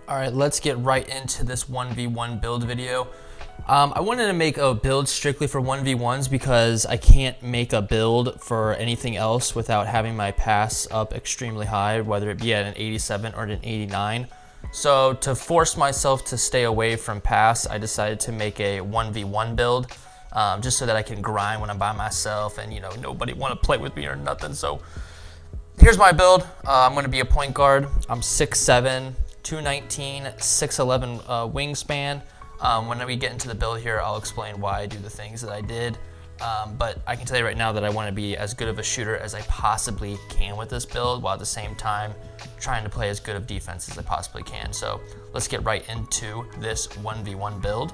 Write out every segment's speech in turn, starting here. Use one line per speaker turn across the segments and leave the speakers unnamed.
All right, let's get right into this 1v1 build video. I wanted to make a build strictly for 1v1s because I can't make a build for anything else without having my pass up extremely high, whether it be at an 87 or an 89. So to force myself to stay away from pass, I decided to make a 1v1 build just so that I can grind when I'm by myself and, you know, nobody want to play with me or nothing. So here's my build. I'm going to be a point guard. I'm 6'7", 219, 6'11 wingspan. When we get into the build here, I'll explain why I do the things that I did. But I can tell you right now that I want to be as good of a shooter as I possibly can with this build, while at the same time trying to play as good of defense as I possibly can. So let's get right into this 1v1 build.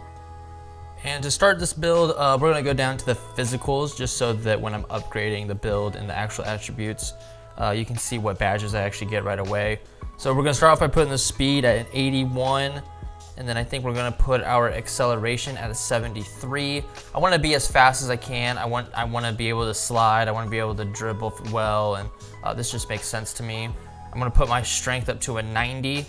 And to start this build, we're going to go down to the physicals just so that when I'm upgrading the build and the actual attributes, you can see what badges I actually get right away. So we're going to start off by putting the speed at an 81. And then I think we're gonna put our acceleration at a 73. I wanna be as fast as I can. I wanna be able to slide. I wanna be able to dribble well, and this just makes sense to me. I'm gonna put my strength up to a 90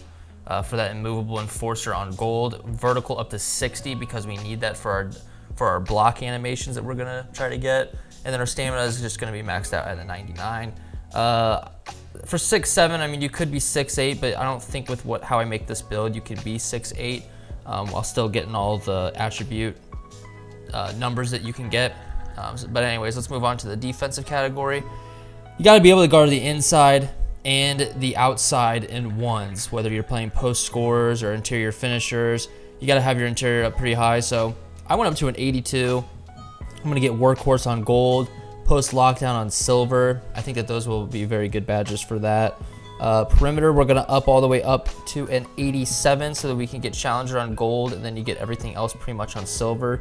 for that immovable enforcer on gold. Vertical up to 60 because we need that for our block animations that we're gonna try to get. And then our stamina is just gonna be maxed out at a 99. For 6'7", I mean, you could be 6'8", but I don't think with how I make this build, you could be 6'8", while still getting all the attribute numbers that you can get. But anyways, let's move on to the defensive category. You got to be able to guard the inside and the outside in ones, whether you're playing post scorers or interior finishers. You got to have your interior up pretty high. So I went up to an 82. I'm going to get workhorse on gold. Post lockdown on silver. I think that those will be very good badges for that. Perimeter, we're gonna up all the way up to an 87 so that we can get challenger on gold, and then you get everything else pretty much on silver.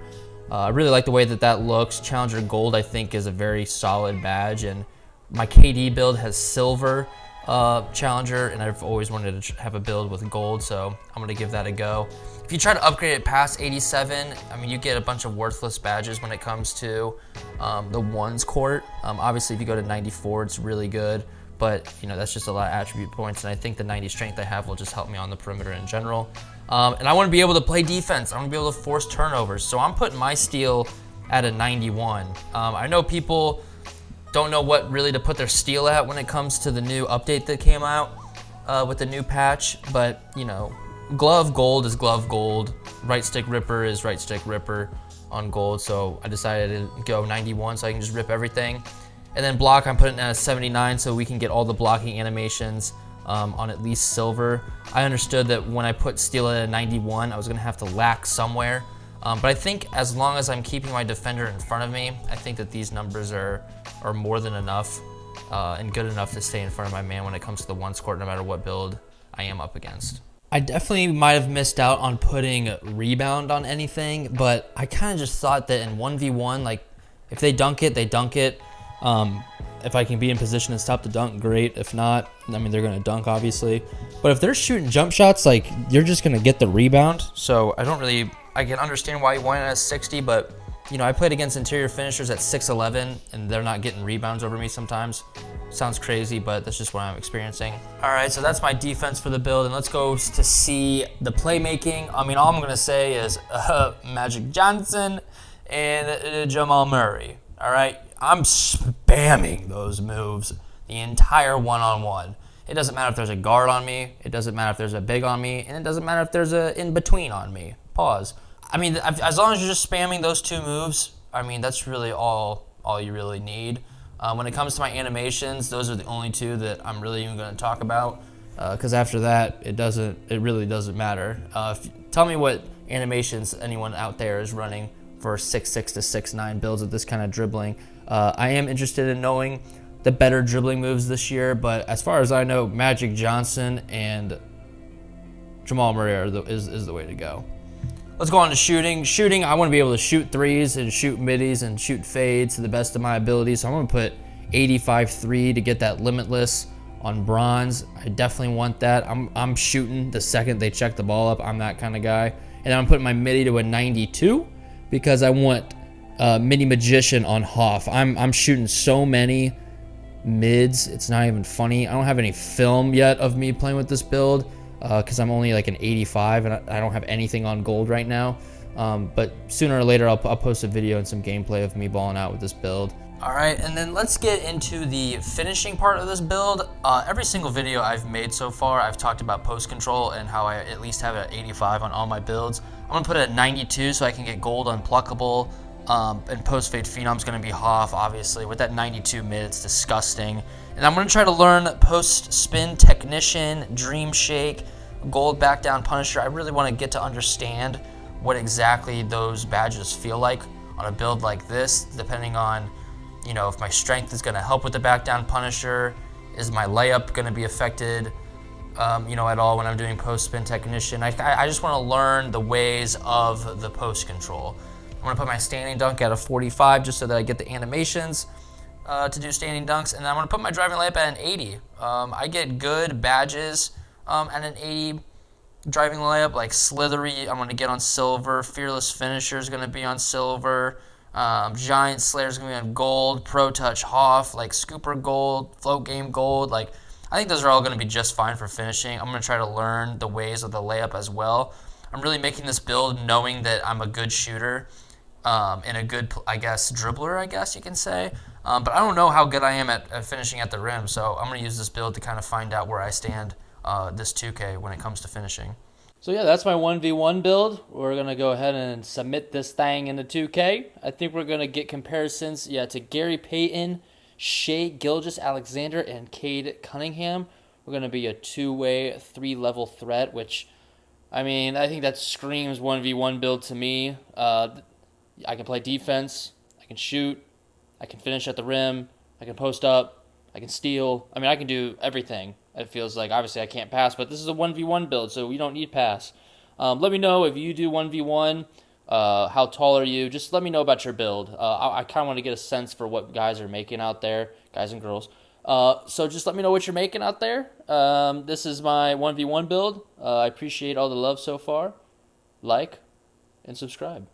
I really like the way that that looks. Challenger gold, I think, is a very solid badge, and my KD build has silver challenger, and I've always wanted to have a build with gold, so I'm gonna give that a go. If you try to upgrade it past 87, I mean, you get a bunch of worthless badges when it comes to the ones court. Obviously, if you go to 94, it's really good, but you know, that's just a lot of attribute points, and I think the 90 strength I have will just help me on the perimeter in general. And I want to be able to play defense. I want to be able to force turnovers, so I'm putting my steal at a 91. I know people don't know what really to put their steal at when it comes to the new update that came out with the new patch, but you know, glove gold is glove gold, right stick ripper is right stick ripper on gold, so I decided to go 91 so I can just rip everything. And then block, I'm putting at a 79 so we can get all the blocking animations on at least silver. I understood that when I put steel at a 91, I was gonna have to lack somewhere, but I think as long as I'm keeping my defender in front of me, I think that these numbers are more than enough and good enough to stay in front of my man when it comes to the one score, no matter what build I am up against. I definitely might have missed out on putting rebound on anything, but I kind of just thought that in 1v1, like, if they dunk it, they dunk it. If I can be in position to stop the dunk, great. If not, I mean, they're going to dunk, obviously. But if they're shooting jump shots, like, you're just going to get the rebound. So I can understand why you want it at 60, but, you know, I played against interior finishers at 6'11", and they're not getting rebounds over me sometimes. Sounds crazy, but that's just what I'm experiencing. All right, so that's my defense for the build, and let's go to see the playmaking. I mean, all I'm gonna say is Magic Johnson and Jamal Murray. All right, I'm spamming those moves the entire one-on-one. It doesn't matter if there's a guard on me, it doesn't matter if there's a big on me, and it doesn't matter if there's a in-between on me. Pause. I mean, as long as you're just spamming those two moves, I mean, that's really all you really need. When it comes to my animations, those are the only two that I'm really even going to talk about, because after that, it really doesn't matter. Tell me what animations anyone out there is running for 6'6" to 6'9" builds with this kind of dribbling. I am interested in knowing the better dribbling moves this year, but as far as I know, Magic Johnson and Jamal Murray is the way to go. Let's go on to shooting. Shooting, I want to be able to shoot threes and shoot middies and shoot fades to the best of my ability. So I'm going to put 85-3 to get that limitless on bronze. I definitely want that. I'm shooting the second they check the ball up. I'm that kind of guy. And I'm putting my midi to a 92 because I want mini magician on Hoff. I'm shooting so many mids, it's not even funny. I don't have any film yet of me playing with this build. because I'm only like an 85 and I don't have anything on gold right now. But sooner or later I'll post a video and some gameplay of me balling out with this build. All right, and then let's get into the finishing part of this build. Every single video I've made so far, I've talked about post control and how I at least have it at 85 on all my builds. I'm gonna put it at 92 so I can get gold unpluckable. And post fade phenom's gonna be Hoff, obviously. With that 92 mid, it's disgusting. And I'm gonna try to learn post spin technician, dream shake, gold back down punisher. I really want to get to understand what exactly those badges feel like on a build like this, depending on, you know, if my strength is gonna help with the back down punisher, is my layup gonna be affected, you know, at all when I'm doing post spin technician. I just want to learn the ways of the post control. I'm gonna put my standing dunk at a 45 just so that I get the animations to do standing dunks, and then I'm gonna put my driving layup at an 80. I get good badges at an 80 driving layup, like Slithery. I'm gonna get on silver. Fearless Finisher is gonna be on silver. Giant Slayer is gonna be on gold. Pro Touch Hoff, like Scooper gold, Float Game gold. Like, I think those are all gonna be just fine for finishing. I'm gonna try to learn the ways of the layup as well. I'm really making this build knowing that I'm a good shooter. And a good, I guess, dribbler, I guess you can say. But I don't know how good I am at finishing at the rim, so I'm going to use this build to kind of find out where I stand this 2K when it comes to finishing. So yeah, that's my 1v1 build. We're going to go ahead and submit this thing into 2K. I think we're going to get comparisons, to Gary Payton, SHAI Gilly Alexander, and Cade Cunningham. We're going to be a two-way, three-level threat, which, I mean, I think that screams 1v1 build to me. I can play defense, I can shoot, I can finish at the rim, I can post up, I can steal. I mean, I can do everything. It feels like, obviously I can't pass, but this is a 1v1 build, so we don't need pass. Let me know if you do 1v1, how tall are you? Just let me know about your build. I kind of want to get a sense for what guys are making out there, guys and girls. So just let me know what you're making out there. This is my 1v1 build. I appreciate all the love so far. Like and subscribe.